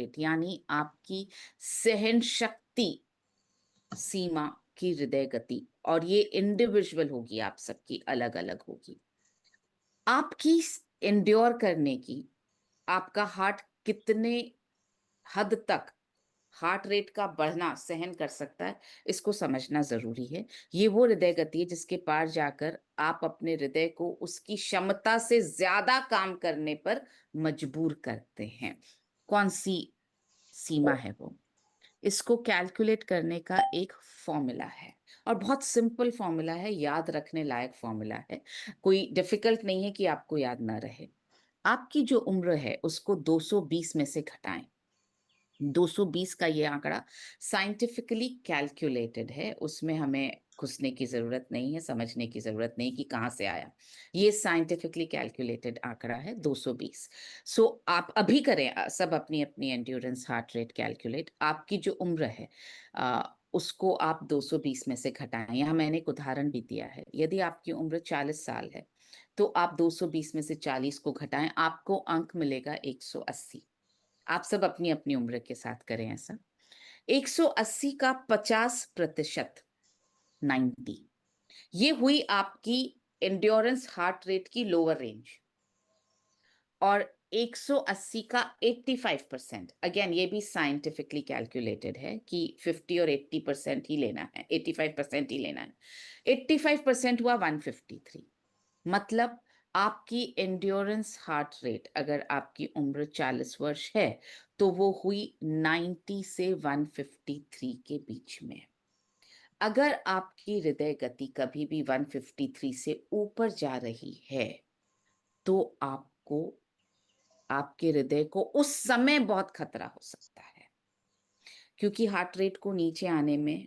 Rate यानी आपकी सहन शक्ति सीमा की हृदय गति, और ये इंडिविजुअल होगी, आप सबकी अलग अलग होगी। आपकी एंड्योर करने की, आपका हार्ट कितने हद तक हार्ट रेट का बढ़ना सहन कर सकता है, इसको समझना जरूरी है। ये वो हृदय गति है जिसके पार जाकर आप अपने हृदय को उसकी क्षमता से ज्यादा काम करने पर मजबूर करते हैं। कौन सी सीमा है वो? इसको कैलकुलेट करने का एक फॉर्मूला है, और बहुत सिंपल फॉर्मूला है, याद रखने लायक फॉर्मूला है। कोई डिफिकल्ट नहीं है कि आपको याद ना रहे। आपकी जो उम्र है उसको 220 में से घटाएं। 220 का ये आंकड़ा साइंटिफिकली कैलकुलेटेड है, उसमें हमें घुसने की जरूरत नहीं है, समझने की जरूरत नहीं कि कहाँ से आया। ये साइंटिफिकली कैलकुलेटेड आंकड़ा है 220। सो आप अभी करें सब अपनी अपनी एंड्योरेंस हार्ट रेट कैलकुलेट। आपकी जो उम्र है उसको आप 220 में से घटाएं। यहाँ मैंने एक उदाहरण भी दिया है। यदि आपकी उम्र 40 साल है तो आप 220 में से 40 को घटाएं, आपको अंक मिलेगा 180। आप सब अपनी अपनी उम्र के साथ करें ऐसा। 180 का 50%, 90, ये हुई आपकी एंड्योरेंस हार्ट रेट की लोअर रेंज। और 180 का 85%, अगेन ये भी साइंटिफिकली कैलकुलेटेड है कि 50 और 80% ही लेना है, 85% ही लेना है। 85% हुआ 153। मतलब आपकी एंड्योरेंस हार्ट रेट, अगर आपकी उम्र 40 वर्ष है तो वो हुई 90 से 153 के बीच में। अगर आपकी हृदय गति कभी भी 153 से ऊपर जा रही है तो आपको, आपके हृदय को उस समय बहुत खतरा हो सकता है, क्योंकि हार्ट रेट को नीचे आने में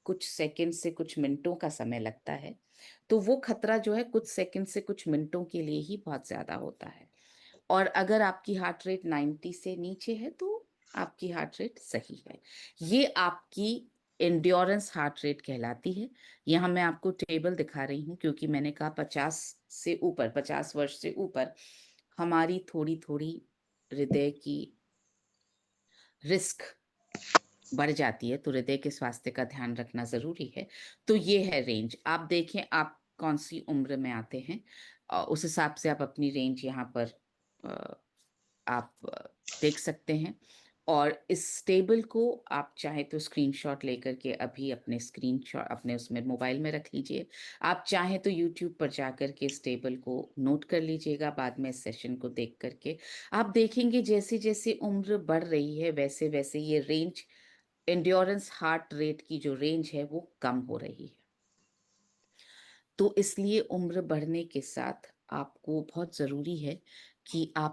कुछ सेकंड से कुछ मिनटों का समय लगता है। तो वो खतरा जो है कुछ सेकंड से कुछ मिनटों के लिए ही बहुत ज्यादा होता है। और अगर आपकी हार्ट रेट 90 से नीचे है तो आपकी हार्ट रेट सही है। ये आपकी एंड्योरेंस हार्ट रेट कहलाती है। यहाँ मैं आपको टेबल दिखा रही हूँ क्योंकि मैंने कहा 50 से ऊपर, 50 वर्ष से ऊपर हमारी थोड़ी थोड़ी हृदय की रिस्क बढ़ जाती है, तो हृदय के स्वास्थ्य का ध्यान रखना जरूरी है। तो ये है रेंज। आप देखें आप कौन सी उम्र में आते हैं, उस हिसाब से आप अपनी रेंज यहाँ पर आप देख सकते हैं। और इस टेबल को आप चाहे तो स्क्रीनशॉट लेकर के अभी अपने स्क्रीनशॉट अपने उसमें मोबाइल में रख लीजिए। आप चाहे तो यूट्यूब पर जाकर के इस टेबल को नोट कर लीजिएगा बाद में इस सेशन को देख करके। आप देखेंगे जैसे जैसे उम्र बढ़ रही है वैसे वैसे ये रेंज, एंड्योरेंस हार्ट रेट की जो रेंज है वो कम हो रही है। तो इसलिए उम्र बढ़ने के साथ आपको बहुत जरूरी है कि आप